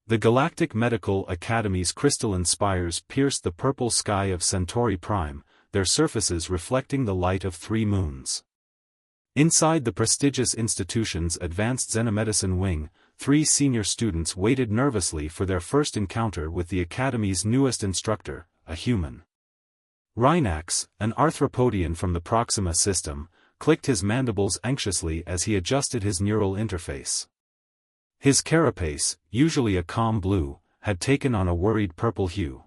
The Galactic Medical Academy's crystalline spires pierced the purple sky of Centauri Prime, their surfaces reflecting the light of 3 moons. Inside the prestigious institution's advanced xenomedicine wing, 3 senior students waited nervously for their first encounter with the Academy's newest instructor, a human. Rhinax, an arthropodian from the Proxima system, clicked his mandibles anxiously as he adjusted his neural interface. His carapace, usually a calm blue, had taken on a worried purple hue.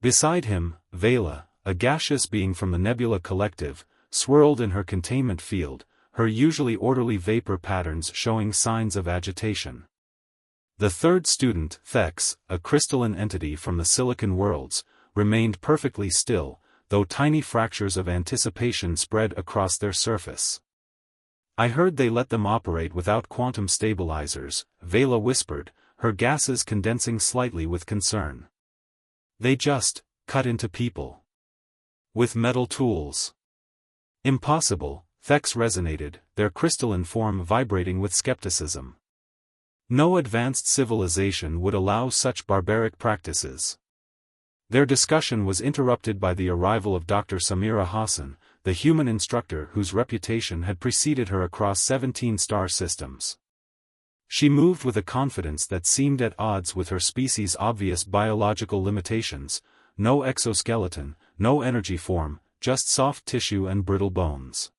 Beside him, Vela, a gaseous being from the Nebula Collective, swirled in her containment field, her usually orderly vapor patterns showing signs of agitation. The third student, Thex, a crystalline entity from the Silicon Worlds, remained perfectly still, though tiny fractures of anticipation spread across their surface. "I heard they let them operate without quantum stabilizers," Vela whispered, her gases condensing slightly with concern. "They just cut into people with metal tools." "Impossible," Thex resonated, their crystalline form vibrating with skepticism. "No advanced civilization would allow such barbaric practices." Their discussion was interrupted by the arrival of Dr. Samira Hassan, the human instructor whose reputation had preceded her across 17 star systems. She moved with a confidence that seemed at odds with her species' obvious biological limitations: no exoskeleton, no energy form, just soft tissue and brittle bones.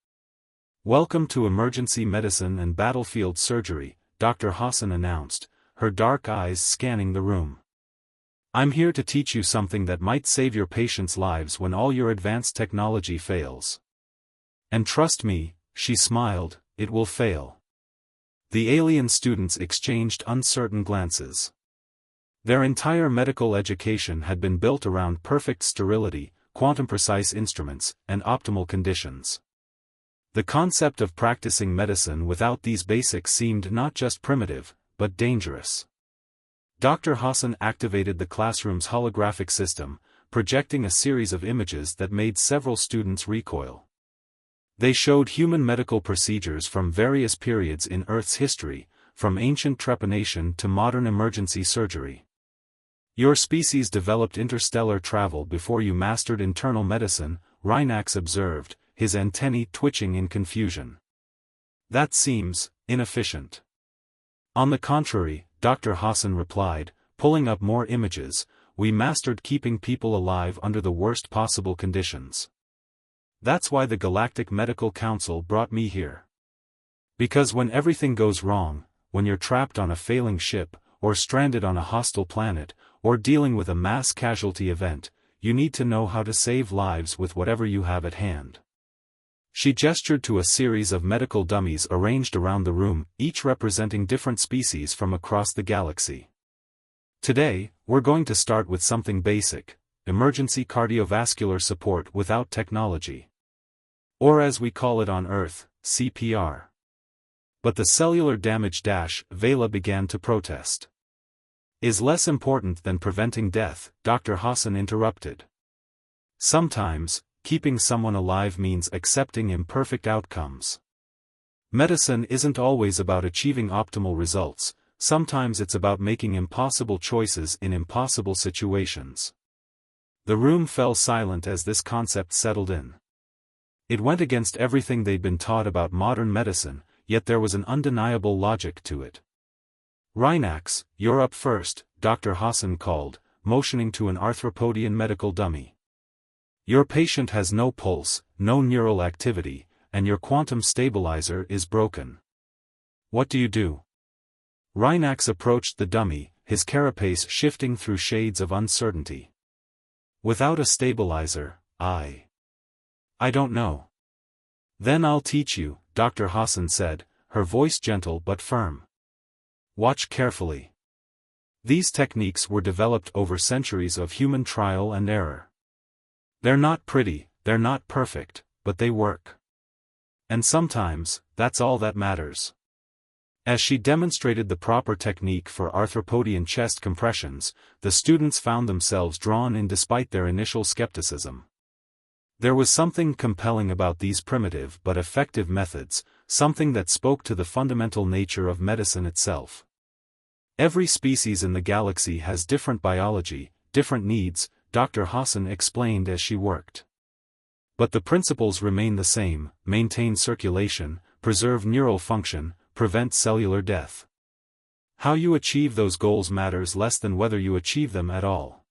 "Welcome to emergency medicine and battlefield surgery," Dr. Hassan announced, her dark eyes scanning the room. "I'm here to teach you something that might save your patients' lives when all your advanced technology fails. And trust me," she smiled, "it will fail." The alien students exchanged uncertain glances. Their entire medical education had been built around perfect sterility, quantum-precise instruments, and optimal conditions. The concept of practicing medicine without these basics seemed not just primitive, but dangerous. Dr. Hassan activated the classroom's holographic system, projecting a series of images that made several students recoil. They showed human medical procedures from various periods in Earth's history, from ancient trepanation to modern emergency surgery. "Your species developed interstellar travel before you mastered internal medicine," Rhinax observed, his antennae twitching in confusion. "That seems inefficient." "On the contrary," Dr. Hassan replied, pulling up more images, "we mastered keeping people alive under the worst possible conditions. That's why the Galactic Medical Council brought me here. Because when everything goes wrong, when you're trapped on a failing ship, or stranded on a hostile planet, or dealing with a mass casualty event, you need to know how to save lives with whatever you have at hand." She gestured to a series of medical dummies arranged around the room, each representing different species from across the galaxy. "Today, we're going to start with something basic: emergency cardiovascular support without technology. Or as we call it on Earth, CPR. But the cellular damage Vela began to protest. "Is less important than preventing death," Dr. Hassan interrupted. "Sometimes, keeping someone alive means accepting imperfect outcomes. Medicine isn't always about achieving optimal results, sometimes it's about making impossible choices in impossible situations." The room fell silent as this concept settled in. It went against everything they'd been taught about modern medicine, yet there was an undeniable logic to it. "Rhinax, you're up first," Dr. Hassan called, motioning to an arthropodian medical dummy. "Your patient has no pulse, no neural activity, and your quantum stabilizer is broken. What do you do?" Rhinax approached the dummy, his carapace shifting through shades of uncertainty. "Without a stabilizer, I don't know." "Then I'll teach you," Dr. Hassan said, her voice gentle but firm. "Watch carefully. These techniques were developed over centuries of human trial and error. They're not pretty, they're not perfect, but they work. And sometimes, that's all that matters." As she demonstrated the proper technique for arthropodian chest compressions, the students found themselves drawn in despite their initial skepticism. There was something compelling about these primitive but effective methods, something that spoke to the fundamental nature of medicine itself. Every species in the galaxy has different biology, different needs, Dr. Hassan explained as she worked. But the principles remain the same: maintain circulation, preserve neural function, prevent cellular death. How you achieve those goals matters less than whether you achieve them at all.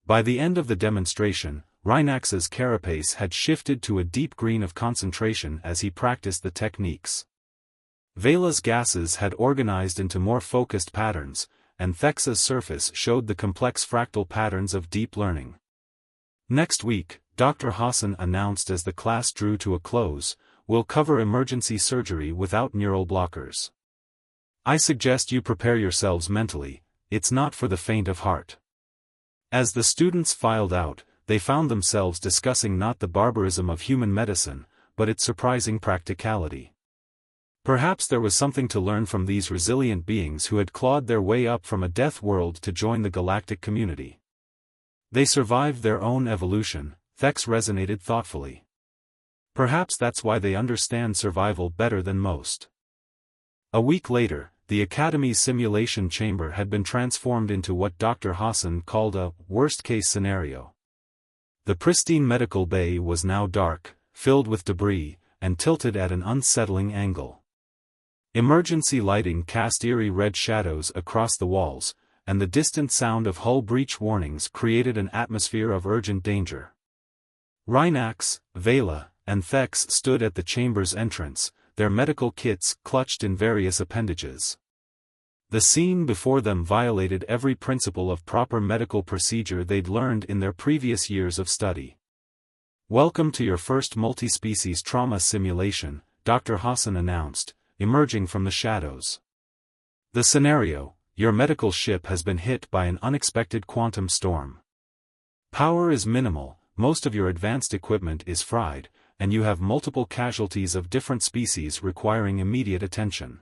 By the end of the demonstration, Rhinax's carapace had shifted to a deep green of concentration as he practiced the techniques. Vela's gases had organized into more focused patterns, and Thex's surface showed the complex fractal patterns of deep learning. Next week, Dr. Hassan announced as the class drew to a close, "We'll cover emergency surgery without neural blockers. I suggest you prepare yourselves mentally, it's not for the faint of heart." As the students filed out, they found themselves discussing not the barbarism of human medicine, but its surprising practicality. Perhaps there was something to learn from these resilient beings who had clawed their way up from a death world to join the galactic community. They survived their own evolution, Thex resonated thoughtfully. Perhaps that's why they understand survival better than most. A week later, the Academy's simulation chamber had been transformed into what Dr. Hassan called a worst-case scenario. The pristine medical bay was now dark, filled with debris, and tilted at an unsettling angle. Emergency lighting cast eerie red shadows across the walls, and the distant sound of hull breach warnings created an atmosphere of urgent danger. Rhinax, Vela, and Thex stood at the chamber's entrance, their medical kits clutched in various appendages. The scene before them violated every principle of proper medical procedure they'd learned in their previous years of study. "Welcome to your first multi-species trauma simulation," Dr. Hassan announced, emerging from the shadows. "The scenario: your medical ship has been hit by an unexpected quantum storm. Power is minimal, most of your advanced equipment is fried, and you have multiple casualties of different species requiring immediate attention."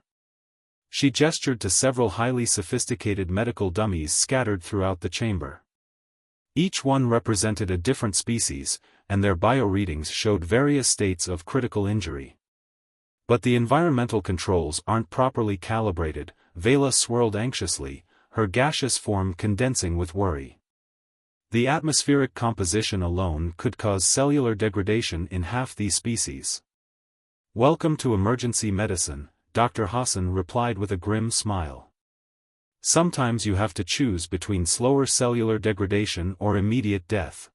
She gestured to several highly sophisticated medical dummies scattered throughout the chamber. Each one represented a different species, and their bioreadings showed various states of critical injury. "But the environmental controls aren't properly calibrated," Vela swirled anxiously, her gaseous form condensing with worry. "The atmospheric composition alone could cause cellular degradation in half these species." "Welcome to emergency medicine," Dr. Hassan replied with a grim smile. "Sometimes you have to choose between slower cellular degradation or immediate death.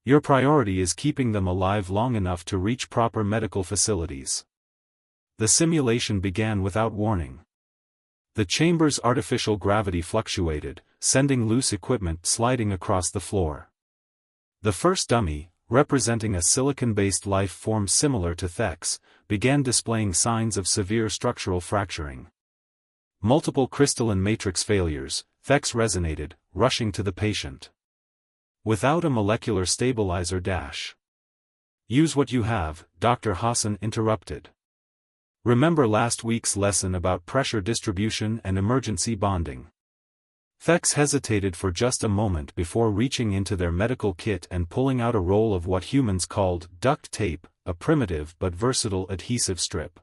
Your priority is keeping them alive long enough to reach proper medical facilities." The simulation began without warning. The chamber's artificial gravity fluctuated, sending loose equipment sliding across the floor. The first dummy, representing a silicon-based life form similar to Thex, began displaying signs of severe structural fracturing. "Multiple crystalline matrix failures," Thex resonated, rushing to the patient. "Without a molecular stabilizer dash." "Use what you have," Dr. Hassan interrupted. "Remember last week's lesson about pressure distribution and emergency bonding." Thex hesitated for just a moment before reaching into their medical kit and pulling out a roll of what humans called duct tape, a primitive but versatile adhesive strip.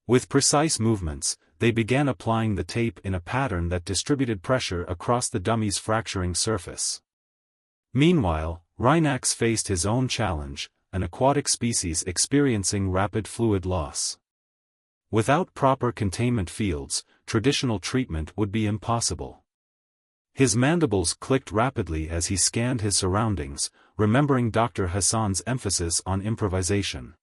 With precise movements, they began applying the tape in a pattern that distributed pressure across the dummy's fracturing surface. Meanwhile, Rhinax faced his own challenge, an aquatic species experiencing rapid fluid loss. Without proper containment fields, traditional treatment would be impossible. His mandibles clicked rapidly as he scanned his surroundings, remembering Dr. Hassan's emphasis on improvisation.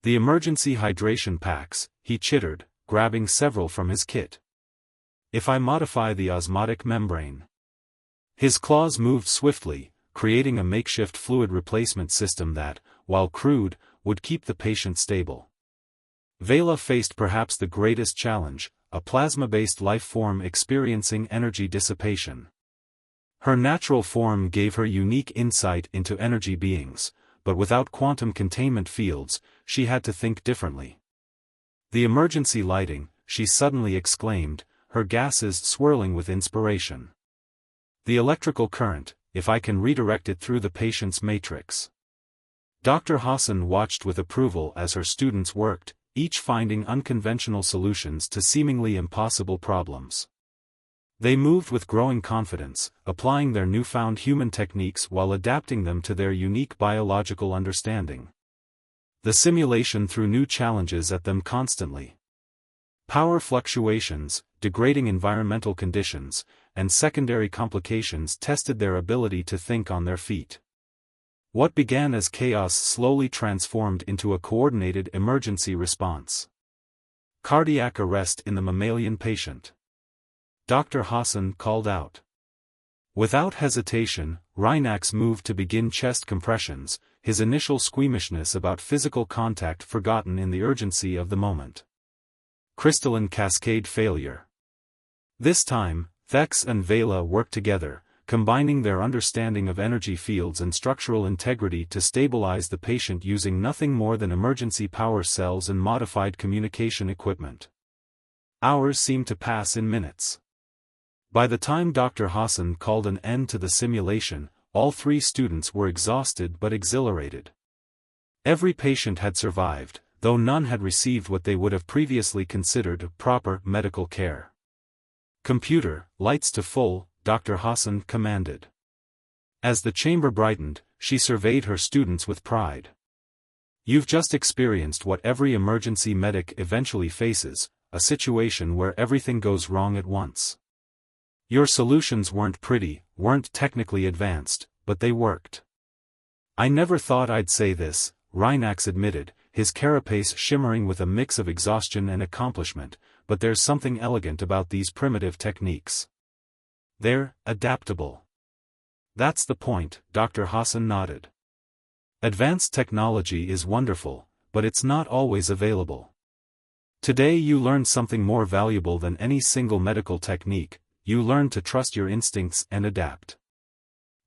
"The emergency hydration packs," he chittered, grabbing several from his kit. "If I modify the osmotic membrane." His claws moved swiftly, creating a makeshift fluid replacement system that, while crude, would keep the patient stable. Vela faced perhaps the greatest challenge, a plasma-based life form experiencing energy dissipation. Her natural form gave her unique insight into energy beings, but without quantum containment fields, she had to think differently. "The emergency lighting," she suddenly exclaimed, her gases swirling with inspiration. "The electrical current, if I can redirect it through the patient's matrix." Dr. Hassan watched with approval as her students worked, each finding unconventional solutions to seemingly impossible problems. They moved with growing confidence, applying their newfound human techniques while adapting them to their unique biological understanding. The simulation threw new challenges at them constantly. Power fluctuations, degrading environmental conditions, and secondary complications tested their ability to think on their feet. What began as chaos slowly transformed into a coordinated emergency response. Cardiac arrest in the mammalian patient. Dr. Hassan called out. Without hesitation, Rhinax moved to begin chest compressions, his initial squeamishness about physical contact forgotten in the urgency of the moment. Crystalline cascade failure. This time, Thex and Vela worked together, combining their understanding of energy fields and structural integrity to stabilize the patient using nothing more than emergency power cells and modified communication equipment. Hours seemed to pass in minutes. By the time Dr. Hassan called an end to the simulation, all three students were exhausted but exhilarated. Every patient had survived, though none had received what they would have previously considered proper medical care. "Computer, lights to full," Dr. Hassan commanded. As the chamber brightened, she surveyed her students with pride. "You've just experienced what every emergency medic eventually faces, a situation where everything goes wrong at once. Your solutions weren't pretty, weren't technically advanced, but they worked." "I never thought I'd say this," Rhinax admitted, his carapace shimmering with a mix of exhaustion and accomplishment, "but there's something elegant about these primitive techniques. They're adaptable." "That's the point," Dr. Hassan nodded. "Advanced technology is wonderful, but it's not always available. Today you learned something more valuable than any single medical technique. You learned to trust your instincts and adapt."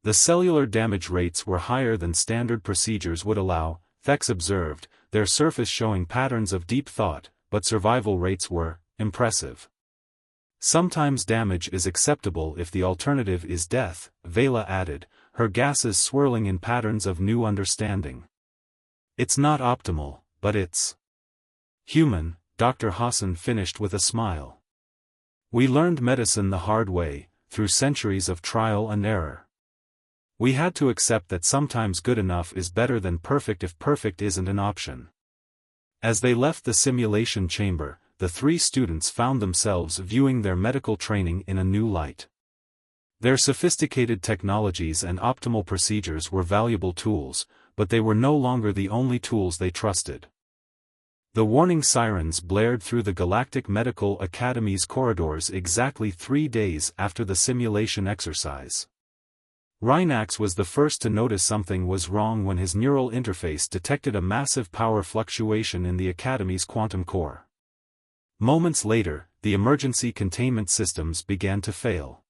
The cellular damage rates were higher than standard procedures would allow, Thex observed, their surface showing patterns of deep thought, but survival rates were impressive. "Sometimes damage is acceptable if the alternative is death," Vela added, her gases swirling in patterns of new understanding. "It's not optimal, but it's human," Dr. Hassan finished with a smile. "We learned medicine the hard way, through centuries of trial and error. We had to accept that sometimes good enough is better than perfect if perfect isn't an option." As they left the simulation chamber, the three students found themselves viewing their medical training in a new light. Their sophisticated technologies and optimal procedures were valuable tools, but they were no longer the only tools they trusted. The warning sirens blared through the Galactic Medical Academy's corridors exactly 3 days after the simulation exercise. Rhinax was the first to notice something was wrong when his neural interface detected a massive power fluctuation in the Academy's quantum core. Moments later, the emergency containment systems began to fail.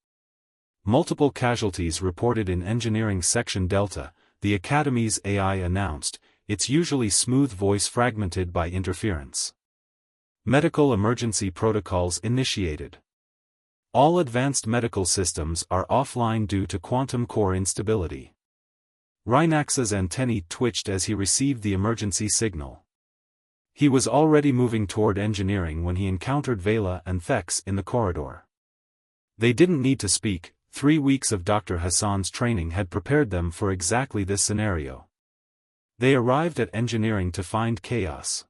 Multiple casualties reported in Engineering Section Delta, the Academy's AI announced, its usually smooth voice fragmented by interference. Medical emergency protocols initiated. All advanced medical systems are offline due to quantum core instability. Rhinax's antennae twitched as he received the emergency signal. He was already moving toward engineering when he encountered Vela and Thex in the corridor. They didn't need to speak, 3 weeks of Dr. Hassan's training had prepared them for exactly this scenario. They arrived at engineering to find chaos.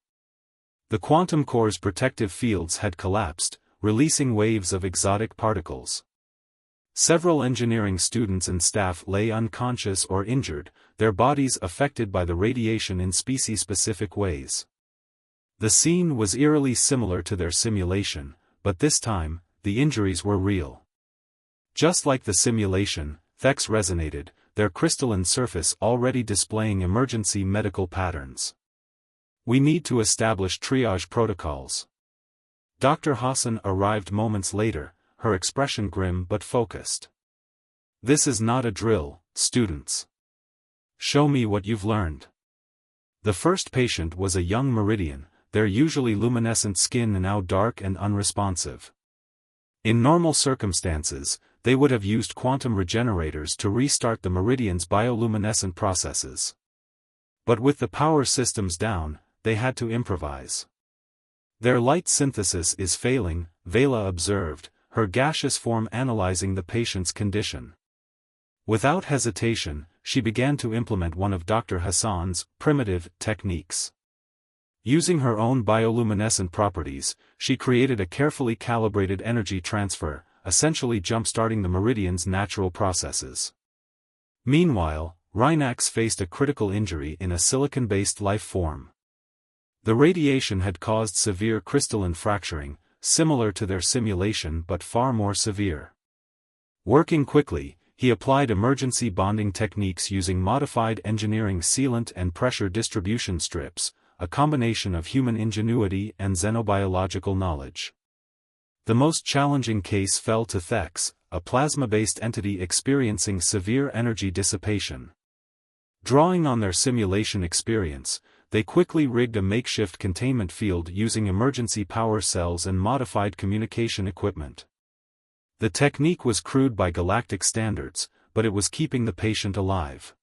The quantum core's protective fields had collapsed, releasing waves of exotic particles. Several engineering students and staff lay unconscious or injured, their bodies affected by the radiation in species-specific ways. The scene was eerily similar to their simulation, but this time, the injuries were real. Just like the simulation, Thex resonated, their crystalline surface already displaying emergency medical patterns. "We need to establish triage protocols." Dr. Hassan arrived moments later, her expression grim but focused. "This is not a drill, students. Show me what you've learned." The first patient was a young Meridian, their usually luminescent skin now dark and unresponsive. In normal circumstances, they would have used quantum regenerators to restart the Meridian's bioluminescent processes. But with the power systems down, they had to improvise. Their light synthesis is failing, Vela observed, her gaseous form analyzing the patient's condition. Without hesitation, she began to implement one of Dr. Hassan's primitive techniques. Using her own bioluminescent properties, she created a carefully calibrated energy transfer, essentially jump-starting the meridian's natural processes. Meanwhile, Rhinax faced a critical injury in a silicon-based life form. The radiation had caused severe crystalline fracturing, similar to their simulation but far more severe. Working quickly, he applied emergency bonding techniques using modified engineering sealant and pressure distribution strips, a combination of human ingenuity and xenobiological knowledge. The most challenging case fell to Thex, a plasma-based entity experiencing severe energy dissipation. Drawing on their simulation experience, they quickly rigged a makeshift containment field using emergency power cells and modified communication equipment. The technique was crude by galactic standards, but it was keeping the patient alive.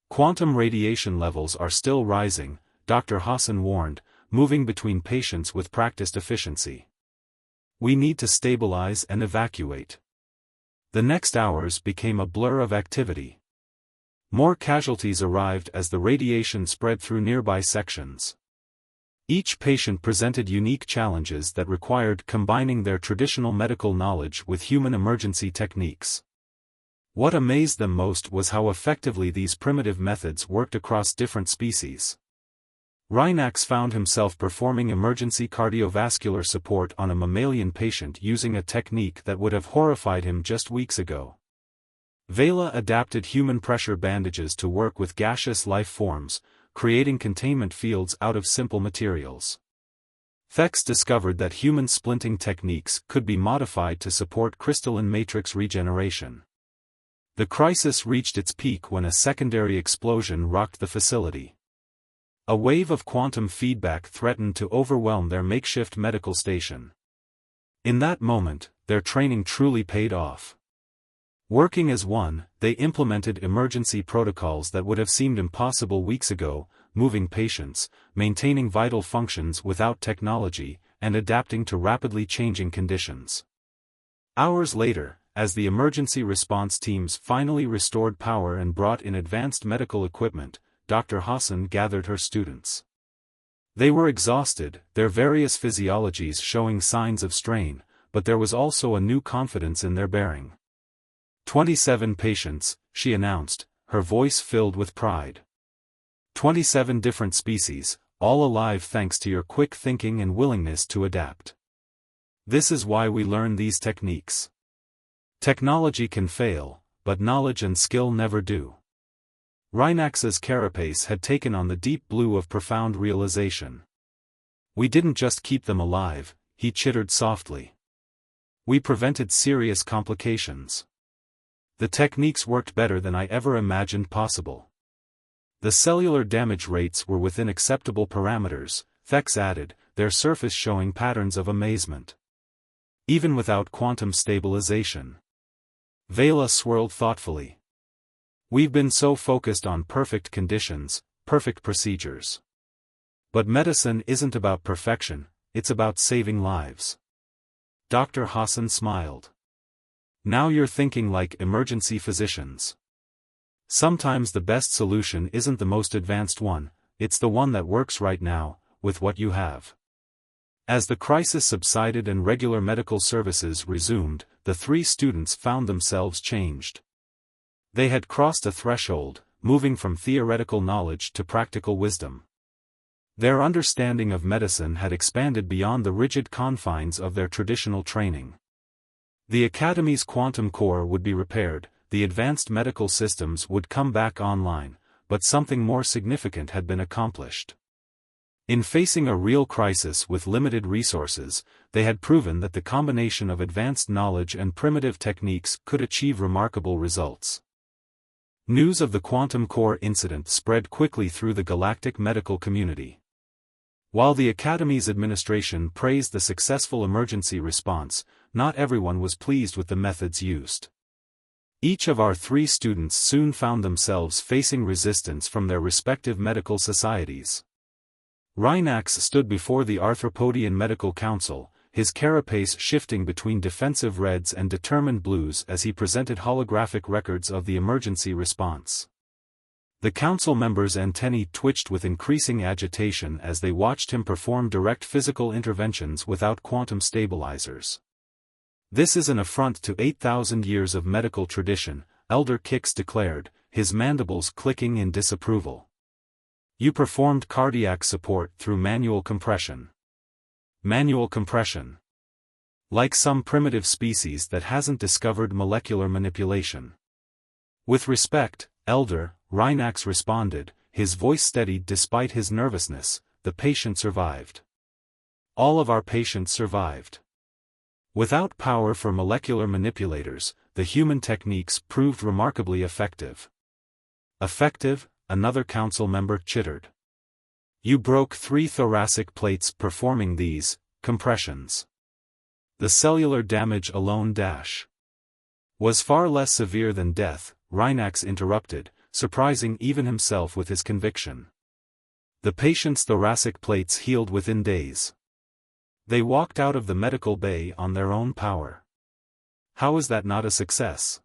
Quantum radiation levels are still rising, Dr. Hassan warned, moving between patients with practiced efficiency. We need to stabilize and evacuate. The next hours became a blur of activity. More casualties arrived as the radiation spread through nearby sections. Each patient presented unique challenges that required combining their traditional medical knowledge with human emergency techniques. What amazed them most was how effectively these primitive methods worked across different species. Rhinax found himself performing emergency cardiovascular support on a mammalian patient using a technique that would have horrified him just weeks ago. Vela adapted human pressure bandages to work with gaseous life forms, creating containment fields out of simple materials. Thex discovered that human splinting techniques could be modified to support crystalline matrix regeneration. The crisis reached its peak when a secondary explosion rocked the facility. A wave of quantum feedback threatened to overwhelm their makeshift medical station. In that moment, their training truly paid off. Working as one, they implemented emergency protocols that would have seemed impossible weeks ago, moving patients, maintaining vital functions without technology, and adapting to rapidly changing conditions. Hours later, as the emergency response teams finally restored power and brought in advanced medical equipment, Dr. Hassan gathered her students. They were exhausted, their various physiologies showing signs of strain, but there was also a new confidence in their bearing. 27 patients, she announced, her voice filled with pride. 27 different species, all alive thanks to your quick thinking and willingness to adapt. This is why we learn these techniques. Technology can fail, but knowledge and skill never do. Rhinax's carapace had taken on the deep blue of profound realization. We didn't just keep them alive, he chittered softly. We prevented serious complications. The techniques worked better than I ever imagined possible. The cellular damage rates were within acceptable parameters, Thex added, their surface showing patterns of amazement. Even without quantum stabilization. Vela swirled thoughtfully. We've been so focused on perfect conditions, perfect procedures. But medicine isn't about perfection, it's about saving lives. Dr. Hassan smiled. Now you're thinking like emergency physicians. Sometimes the best solution isn't the most advanced one, it's the one that works right now, with what you have. As the crisis subsided and regular medical services resumed, the three students found themselves changed. They had crossed a threshold, moving from theoretical knowledge to practical wisdom. Their understanding of medicine had expanded beyond the rigid confines of their traditional training. The Academy's quantum core would be repaired, the advanced medical systems would come back online, but something more significant had been accomplished. In facing a real crisis with limited resources, they had proven that the combination of advanced knowledge and primitive techniques could achieve remarkable results. News of the quantum core incident spread quickly through the galactic medical community. While the Academy's administration praised the successful emergency response, not everyone was pleased with the methods used. Each of our three students soon found themselves facing resistance from their respective medical societies. Rhinax stood before the Arthropodian Medical Council, his carapace shifting between defensive reds and determined blues as he presented holographic records of the emergency response. The council members' antennae twitched with increasing agitation as they watched him perform direct physical interventions without quantum stabilizers. "This is an affront to 8,000 years of medical tradition," Elder Kix declared, his mandibles clicking in disapproval. "You performed cardiac support through manual compression." Manual compression. Like some primitive species that hasn't discovered molecular manipulation. "With respect, Elder," Rhinax responded, his voice steadied despite his nervousness, "the patient survived. All of our patients survived. Without power for molecular manipulators, the human techniques proved remarkably effective." "Effective?" another council member chittered. "You broke 3 thoracic plates performing these compressions. The cellular damage alone was far less severe than death," Rhinax interrupted, surprising even himself with his conviction. "The patient's thoracic plates healed within days. They walked out of the medical bay on their own power. How is that not a success?"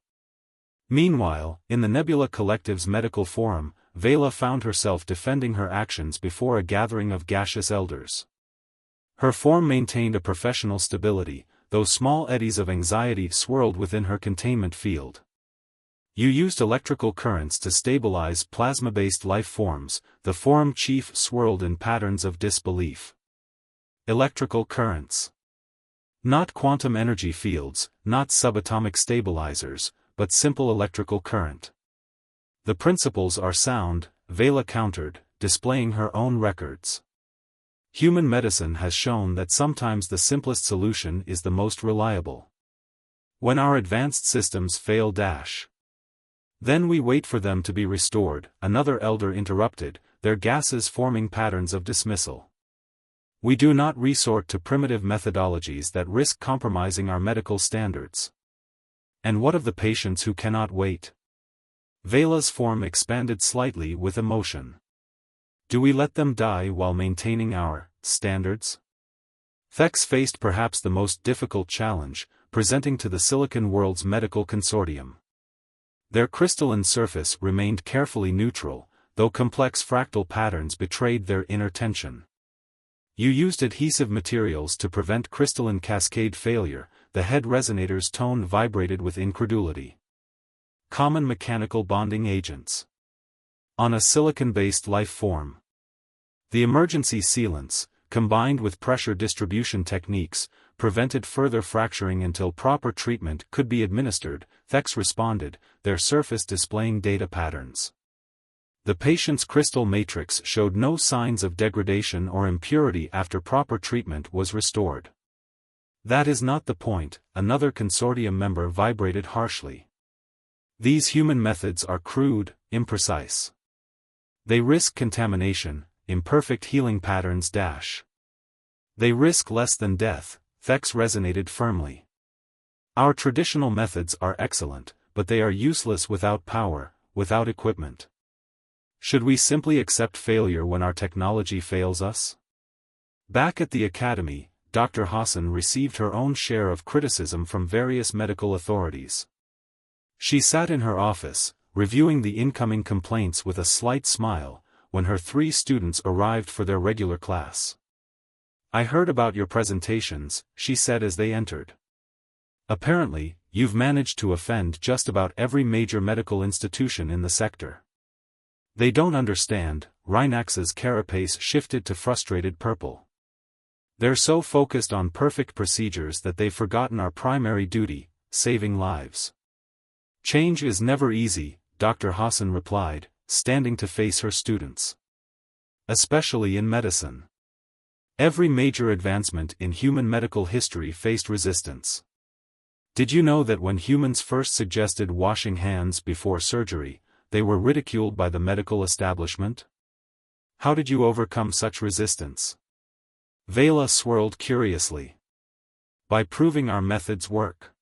Meanwhile, in the Nebula Collective's medical forum, Vela found herself defending her actions before a gathering of gaseous elders. Her form maintained a professional stability, though small eddies of anxiety swirled within her containment field. "You used electrical currents to stabilize plasma-based life forms," the forum chief swirled in patterns of disbelief. "Electrical currents. Not quantum energy fields, not subatomic stabilizers, but simple electrical current. The principles are sound," Vela countered, displaying her own records. "Human medicine has shown that sometimes the simplest solution is the most reliable. When our advanced systems fail then we wait for them to be restored," another elder interrupted, their gases forming patterns of dismissal. "We do not resort to primitive methodologies that risk compromising our medical standards." "And what of the patients who cannot wait?" Vela's form expanded slightly with emotion. "Do we let them die while maintaining our standards?" Thex faced perhaps the most difficult challenge, presenting to the Silicon World's medical consortium. Their crystalline surface remained carefully neutral, though complex fractal patterns betrayed their inner tension. "You used adhesive materials to prevent crystalline cascade failure," the head resonator's tone vibrated with incredulity. "Common mechanical bonding agents. On a silicon-based life form. The emergency sealants, combined with pressure distribution techniques, prevented further fracturing until proper treatment could be administered," Thex responded, their surface displaying data patterns. "The patient's crystal matrix showed no signs of degradation or impurity after proper treatment was restored." "That is not the point," another consortium member vibrated harshly. "These human methods are crude, imprecise. They risk contamination, imperfect healing patterns They risk less than death," Thex resonated firmly. "Our traditional methods are excellent, but they are useless without power, without equipment. Should we simply accept failure when our technology fails us?" Back at the academy, Dr. Hassan received her own share of criticism from various medical authorities. She sat in her office, reviewing the incoming complaints with a slight smile, when her 3 students arrived for their regular class. "I heard about your presentations," she said as they entered. "Apparently, you've managed to offend just about every major medical institution in the sector." "They don't understand," Rhinax's carapace shifted to frustrated purple. "They're so focused on perfect procedures that they've forgotten our primary duty, saving lives." "Change is never easy," Dr. Hassan replied, standing to face her students. "Especially in medicine. Every major advancement in human medical history faced resistance. Did you know that when humans first suggested washing hands before surgery, they were ridiculed by the medical establishment? How did you overcome such resistance?" Vela swirled curiously. "By proving our methods work.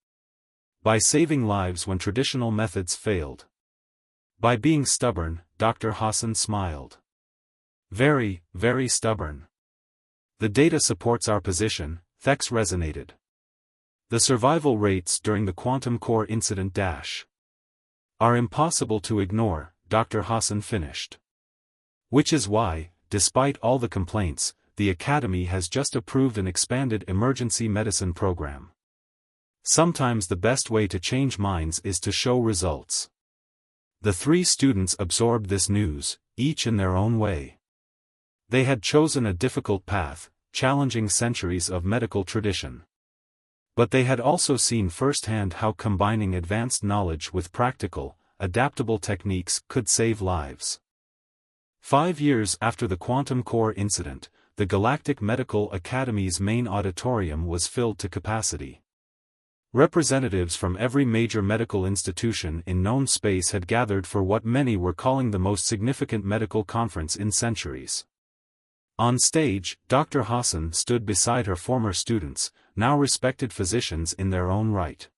By saving lives when traditional methods failed. By being stubborn," Dr. Hassan smiled. Very, very stubborn. The data supports our position, Thex resonated. The survival rates during the quantum core incident are impossible to ignore, Dr. Hassan finished. Which is why, despite all the complaints, the Academy has just approved an expanded emergency medicine program. Sometimes the best way to change minds is to show results. The three students absorbed this news, each in their own way. They had chosen a difficult path, challenging centuries of medical tradition. But they had also seen firsthand how combining advanced knowledge with practical, adaptable techniques could save lives. 5 years after the quantum core incident, the Galactic Medical Academy's main auditorium was filled to capacity. Representatives from every major medical institution in known space had gathered for what many were calling the most significant medical conference in centuries. On stage, Dr. Hassan stood beside her former students, now respected physicians in their own right.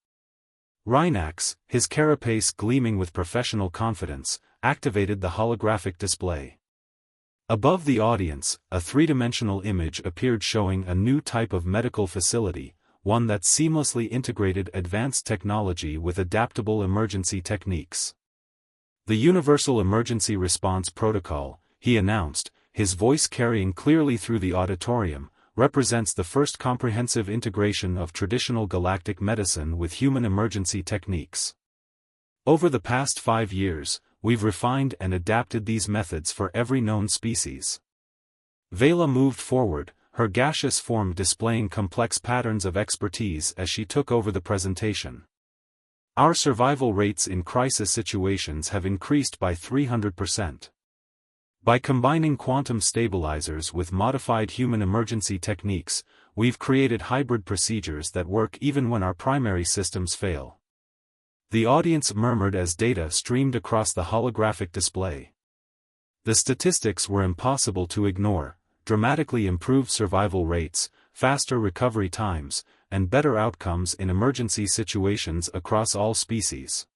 Rhinax, his carapace gleaming with professional confidence, activated the holographic display. Above the audience, a three-dimensional image appeared showing a new type of medical facility, one that seamlessly integrated advanced technology with adaptable emergency techniques. The Universal Emergency Response Protocol, he announced, his voice carrying clearly through the auditorium, represents the first comprehensive integration of traditional galactic medicine with human emergency techniques. Over the past 5 years, we've refined and adapted these methods for every known species. Vela moved forward, her gaseous form displaying complex patterns of expertise as she took over the presentation. Our survival rates in crisis situations have increased by 300%. By combining quantum stabilizers with modified human emergency techniques, we've created hybrid procedures that work even when our primary systems fail. The audience murmured as data streamed across the holographic display. The statistics were impossible to ignore: dramatically improved survival rates, faster recovery times, and better outcomes in emergency situations across all species.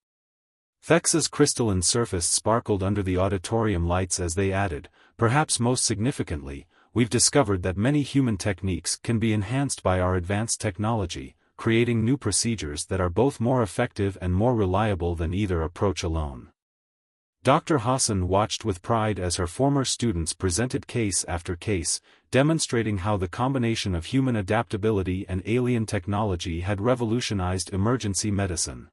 Thex's crystalline surface sparkled under the auditorium lights as they added, perhaps most significantly, we've discovered that many human techniques can be enhanced by our advanced technology, creating new procedures that are both more effective and more reliable than either approach alone. Dr. Hassan watched with pride as her former students presented case after case, demonstrating how the combination of human adaptability and alien technology had revolutionized emergency medicine.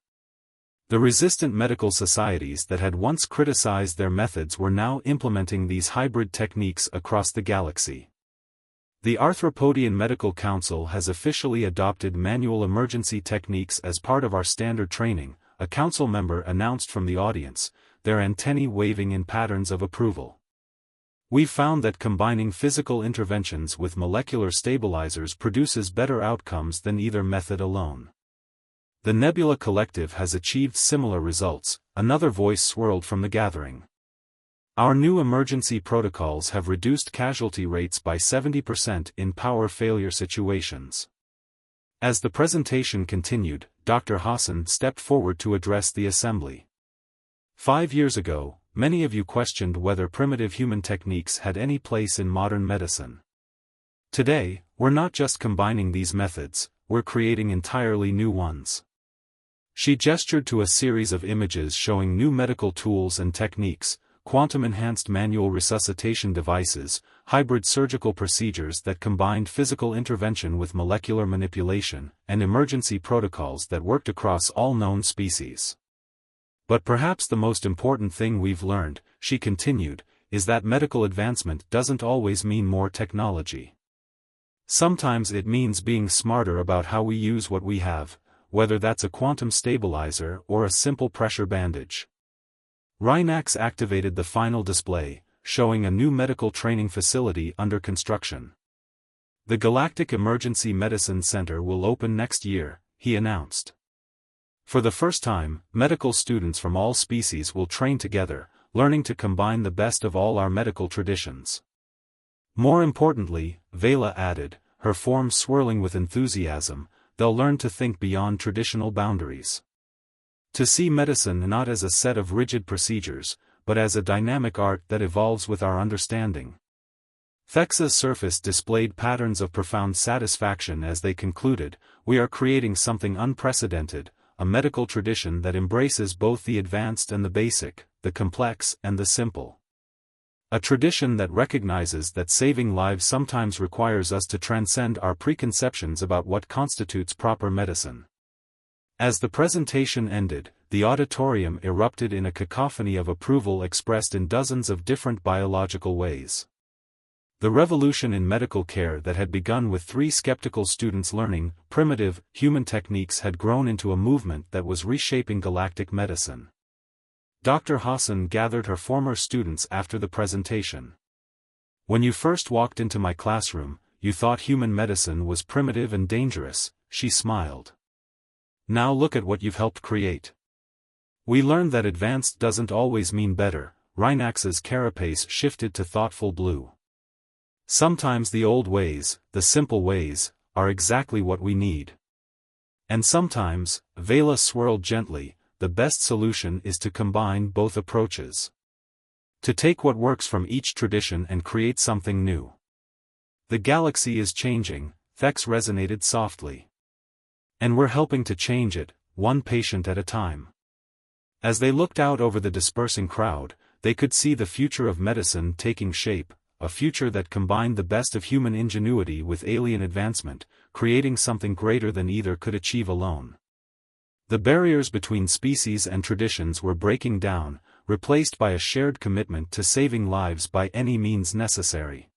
The resistant medical societies that had once criticized their methods were now implementing these hybrid techniques across the galaxy. The Arthropodian Medical Council has officially adopted manual emergency techniques as part of our standard training, a council member announced from the audience, their antennae waving in patterns of approval. We've found that combining physical interventions with molecular stabilizers produces better outcomes than either method alone. The Nebula Collective has achieved similar results, another voice swirled from the gathering. Our new emergency protocols have reduced casualty rates by 70% in power failure situations. As the presentation continued, Dr. Hassan stepped forward to address the assembly. 5 years ago, many of you questioned whether primitive human techniques had any place in modern medicine. Today, we're not just combining these methods, we're creating entirely new ones. She gestured to a series of images showing new medical tools and techniques, quantum-enhanced manual resuscitation devices, hybrid surgical procedures that combined physical intervention with molecular manipulation, and emergency protocols that worked across all known species. But perhaps the most important thing we've learned, she continued, is that medical advancement doesn't always mean more technology. Sometimes it means being smarter about how we use what we have, whether that's a quantum stabilizer or a simple pressure bandage. Rhinax activated the final display, showing a new medical training facility under construction. The Galactic Emergency Medicine Center will open next year, he announced. For the first time, medical students from all species will train together, learning to combine the best of all our medical traditions. More importantly, Vela added, her form swirling with enthusiasm, they'll learn to think beyond traditional boundaries. To see medicine not as a set of rigid procedures, but as a dynamic art that evolves with our understanding. Thex's surface displayed patterns of profound satisfaction as they concluded, "We are creating something unprecedented, a medical tradition that embraces both the advanced and the basic, the complex and the simple. A tradition that recognizes that saving lives sometimes requires us to transcend our preconceptions about what constitutes proper medicine." As the presentation ended, the auditorium erupted in a cacophony of approval expressed in dozens of different biological ways. The revolution in medical care that had begun with 3 skeptical students learning primitive, human techniques had grown into a movement that was reshaping galactic medicine. Dr. Hassan gathered her former students after the presentation. "When you first walked into my classroom, you thought human medicine was primitive and dangerous," she smiled. "Now look at what you've helped create. We learned that advanced doesn't always mean better." Rhinax's carapace shifted to thoughtful blue. "Sometimes the old ways, the simple ways, are exactly what we need. And sometimes," Vela swirled gently, "the best solution is to combine both approaches. To take what works from each tradition and create something new." "The galaxy is changing," Thex resonated softly. "And we're helping to change it, one patient at a time." As they looked out over the dispersing crowd, they could see the future of medicine taking shape, a future that combined the best of human ingenuity with alien advancement, creating something greater than either could achieve alone. The barriers between species and traditions were breaking down, replaced by a shared commitment to saving lives by any means necessary.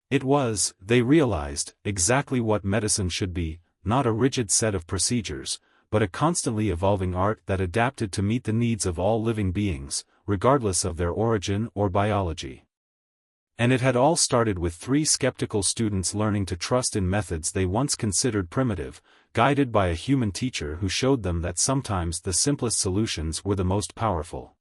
It was, they realized, exactly what medicine should be, not a rigid set of procedures, but a constantly evolving art that adapted to meet the needs of all living beings, regardless of their origin or biology. And it had all started with 3 skeptical students learning to trust in methods they once considered primitive, guided by a human teacher who showed them that sometimes the simplest solutions were the most powerful.